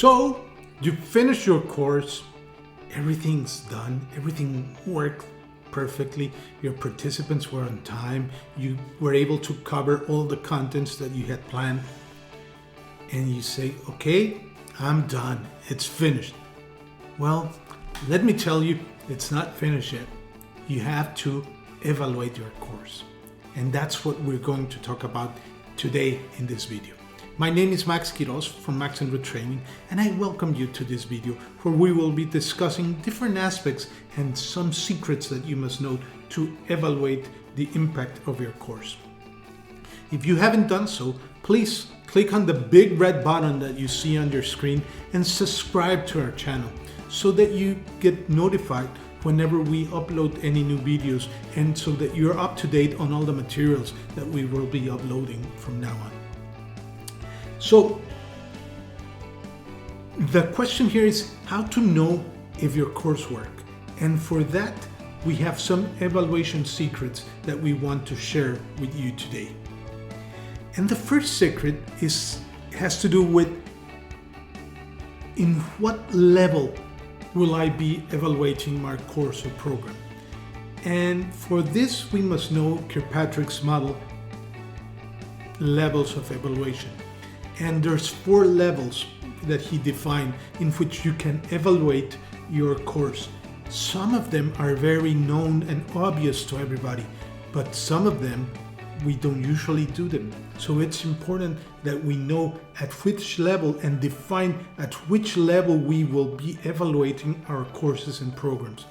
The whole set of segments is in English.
So you finish your course, everything's done, everything worked perfectly, your participants were on time, you were able to cover all the contents that you had planned, and you say, okay, I'm done, it's finished. Well, let me tell you, it's not finished yet. You have to evaluate your course. And that's what we're going to talk about today in this video. My name is Max Quiroz from Max and Ruth Training, and I welcome you to this video where we will be discussing different aspects and some secrets that you must know to evaluate the impact of your course. If you haven't done so, please click on the big red button that you see on your screen and subscribe to our channel so that you get notified whenever we upload any new videos and so that you're up to date on all the materials that we will be uploading from now on. So the question here is how to know if your course worked. And for that, we have some evaluation secrets that we want to share with you today. And the first secret has to do with in what level will I be evaluating my course or program. And for this, we must know Kirkpatrick's model levels of evaluation. And there's 4 levels that he defined in which you can evaluate your course. Some of them are very known and obvious to everybody, but some of them we don't usually do them. So it's important that we know at which level and define at which level we will be evaluating our courses and programs.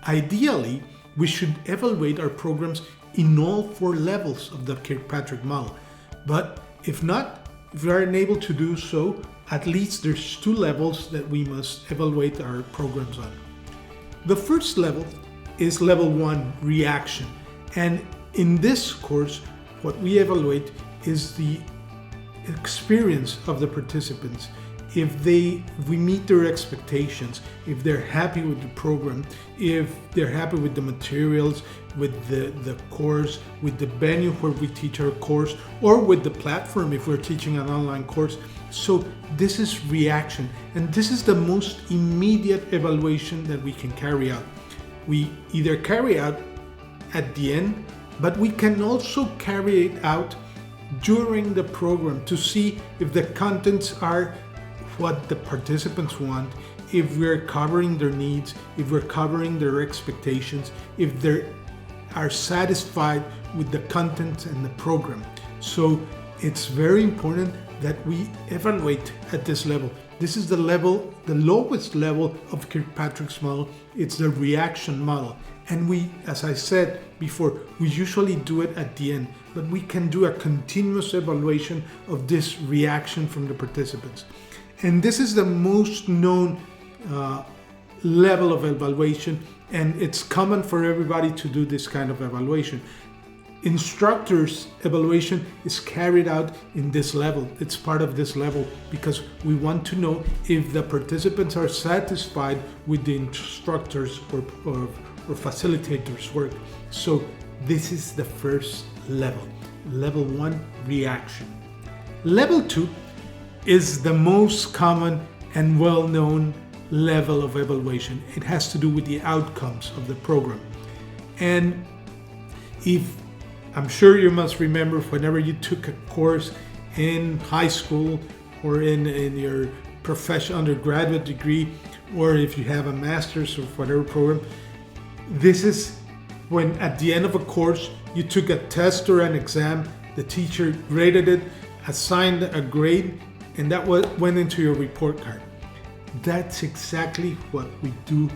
Ideally, we should evaluate our programs in all 4 levels of the Kirkpatrick model. But if not, if we are unable to do so, at least there's 2 levels that we must evaluate our programs on. The first level is level 1, reaction. And in this course, what we evaluate is the experience of the participants. If we meet their expectations, if they're happy with the program, if they're happy with the materials, with the course, with the venue where we teach our course, or with the platform if we're teaching an online course. So this is reaction, and this is the most immediate evaluation that we can carry out. We either carry out at the end, but we can also carry it out during the program to see if the contents are what the participants want, if we're covering their needs, if we're covering their expectations, if they are satisfied with the content and the program. So it's very important that we evaluate at this level. This is the lowest level of Kirkpatrick's model. It's the reaction model. And we, as I said before, we usually do it at the end, but we can do a continuous evaluation of this reaction from the participants. And this is the most known level of evaluation, and it's common for everybody to do this kind of evaluation. Instructors' evaluation is carried out in this level. It's part of this level because we want to know if the participants are satisfied with the instructors or facilitators' work. So this is the first level. Level 1, reaction. Level 2 is the most common and well-known level of evaluation. It has to do with the outcomes of the program. And I'm sure you must remember whenever you took a course in high school or in your professional undergraduate degree, or if you have a master's or whatever program, this is when at the end of a course you took a test or an exam, the teacher graded it, assigned a grade, and that went into your report card. That's exactly what we do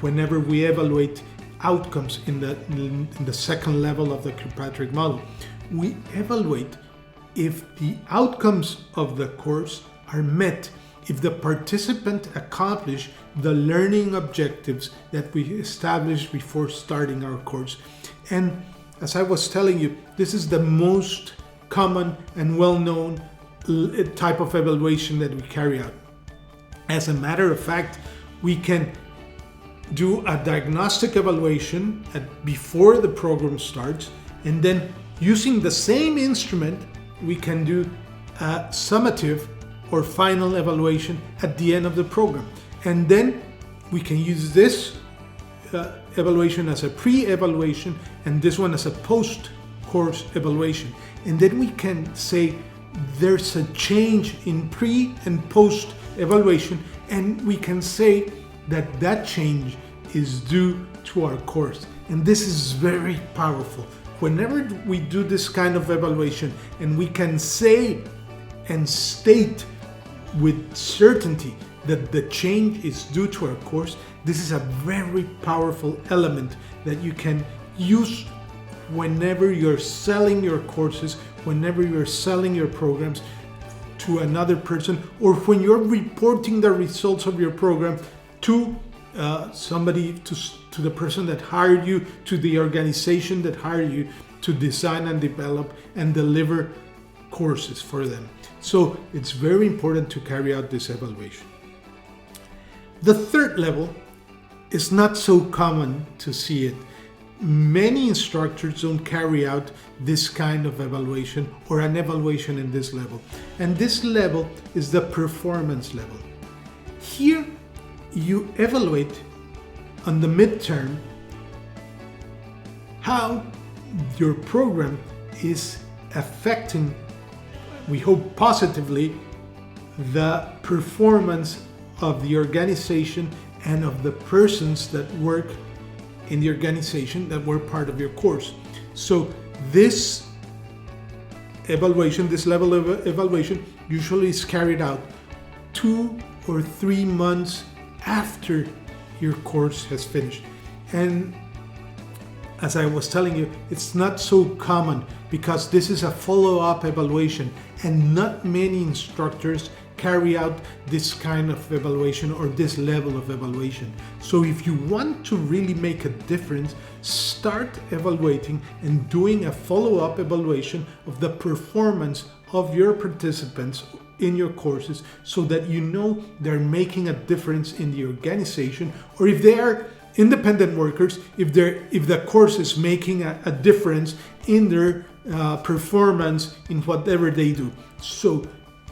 whenever we evaluate outcomes in the second level of the Kirkpatrick model. We evaluate if the outcomes of the course are met, if the participant accomplished the learning objectives that we established before starting our course. And as I was telling you, this is the most common and well-known type of evaluation that we carry out. As a matter of fact, we can do a diagnostic evaluation before the program starts, and then using the same instrument, we can do a summative or final evaluation at the end of the program. And then we can use this evaluation as a pre-evaluation and this one as a post-course evaluation. And then we can say there's a change in pre and post evaluation, and we can say that that change is due to our course. And this is very powerful. Whenever we do this kind of evaluation and we can say and state with certainty that the change is due to our course, this is a very powerful element that you can use whenever you're selling your courses, whenever you're selling your programs to another person, or when you're reporting the results of your program to somebody, to the person that hired you, to the organization that hired you to design and develop and deliver courses for them. So it's very important to carry out this evaluation. The third level is not so common to see it. Many instructors don't carry out this kind of evaluation or an evaluation in this level. And this level is the performance level. Here you evaluate on the midterm how your program is affecting, we hope positively, the performance of the organization and of the persons that work in the organization that were part of your course. So this evaluation, this level of evaluation, usually is carried out 2 or 3 months after your course has finished. And as I was telling you, it's not so common because this is a follow-up evaluation and not many instructors carry out this kind of evaluation or this level of evaluation. So if you want to really make a difference, start evaluating and doing a follow-up evaluation of the performance of your participants in your courses so that you know they're making a difference in the organization, or if they are independent workers, if the course is making a difference in their performance in whatever they do. So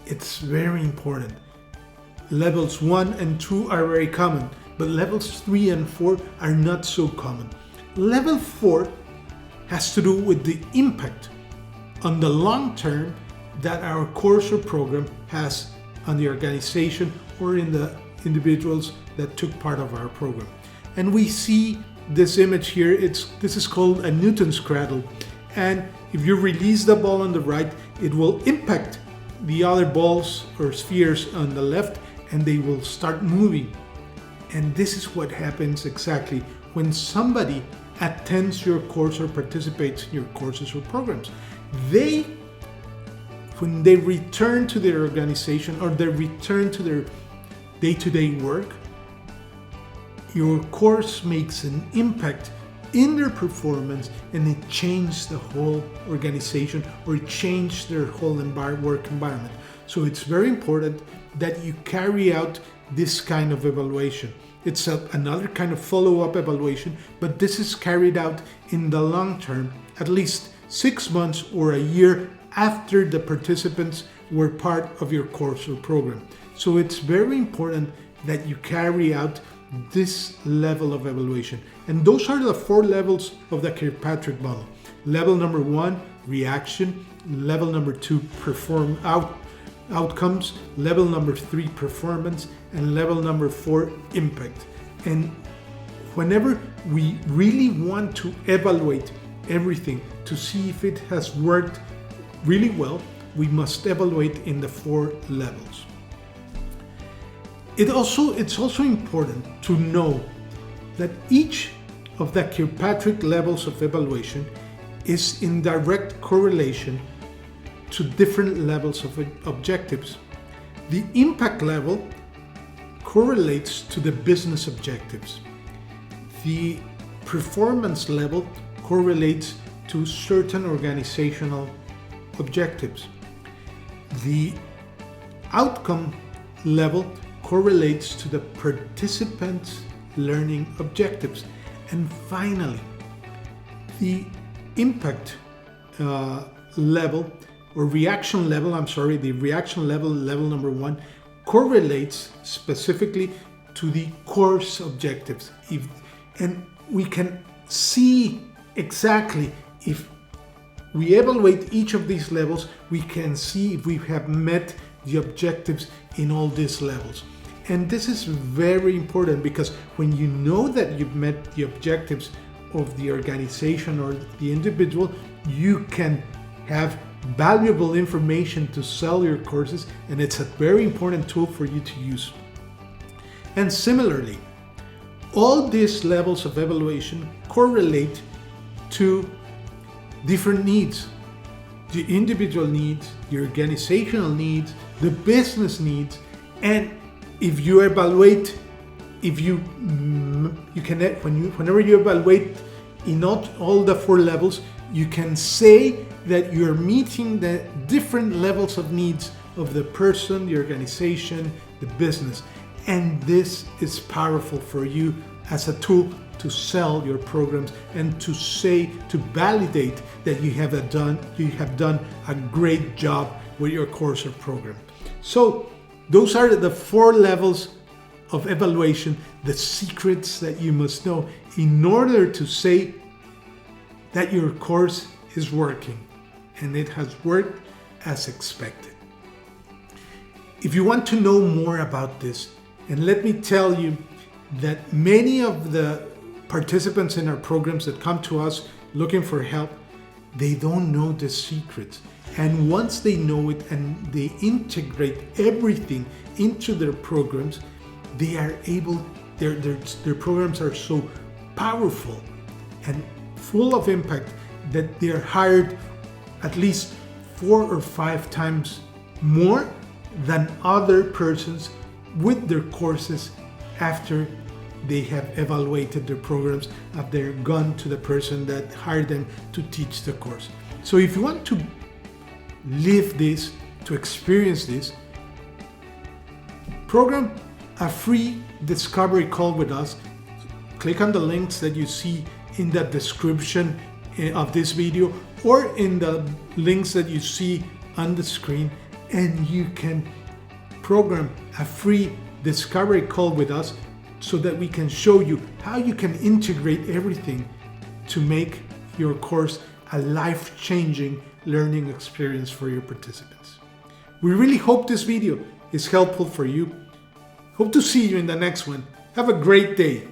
it's very important. Levels 1 and 2 are very common, but levels 3 and 4 are not so common. Level 4 has to do with the impact on the long term that our course or program has on the organization or in the individuals that took part of our program. And we see this image here. This is called a Newton's cradle. And if you release the ball on the right, it will impact the other balls or spheres on the left, and they will start moving. And this is what happens exactly when somebody attends your course or participates in your courses or programs. When they return to their organization or they return to their day-to-day work, your course makes an impact in their performance, and it changed the whole organization or it changed their whole work environment. So it's very important that you carry out this kind of evaluation. It's another kind of follow-up evaluation, but this is carried out in the long term, at least 6 months or a year after the participants were part of your course or program. So it's very important that you carry out this level of evaluation. And those are the 4 levels of the Kirkpatrick model. Level number 1, reaction. Level number 2, outcomes. Level number 3, performance. And level number 4, impact. And whenever we really want to evaluate everything to see if it has worked really well, we must evaluate in the 4 levels. It's also important to know that each of the Kirkpatrick levels of evaluation is in direct correlation to different levels of objectives. The impact level correlates to the business objectives. The performance level correlates to certain organizational objectives. The outcome level correlates to the participants' learning objectives. And finally, the impact level or reaction level, the reaction level, level number 1, correlates specifically to the course objectives. And we can see exactly, if we evaluate each of these levels, we can see if we have met the objectives in all these levels. And this is very important, because when you know that you've met the objectives of the organization or the individual, you can have valuable information to sell your courses, and it's a very important tool for you to use. And similarly, all these levels of evaluation correlate to different needs: the individual needs, the organizational needs, the business needs. And if you evaluate, whenever you evaluate in all the 4 levels, you can say that you're meeting the different levels of needs of the person, the organization, the business. And this is powerful for you as a tool to sell your programs and to validate that you have done a great job with your course or program. So those are the 4 levels of evaluation, the secrets that you must know in order to say that your course is working and it has worked as expected. If you want to know more about this, and let me tell you that many of the participants in our programs that come to us looking for help, they don't know the secrets. And once they know it and they integrate everything into their programs, they are able, their programs are so powerful and full of impact that they're hired at least 4 or 5 times more than other persons with their courses after they have evaluated their programs, after they've gone to the person that hired them to teach the course. So if you want to live this, to experience this, program a free discovery call with us. Click on the links that you see in the description of this video or in the links that you see on the screen, and you can program a free discovery call with us so that we can show you how you can integrate everything to make your course a life-changing learning experience for your participants. We really hope this video is helpful for you. Hope to see you in the next one. Have a great day.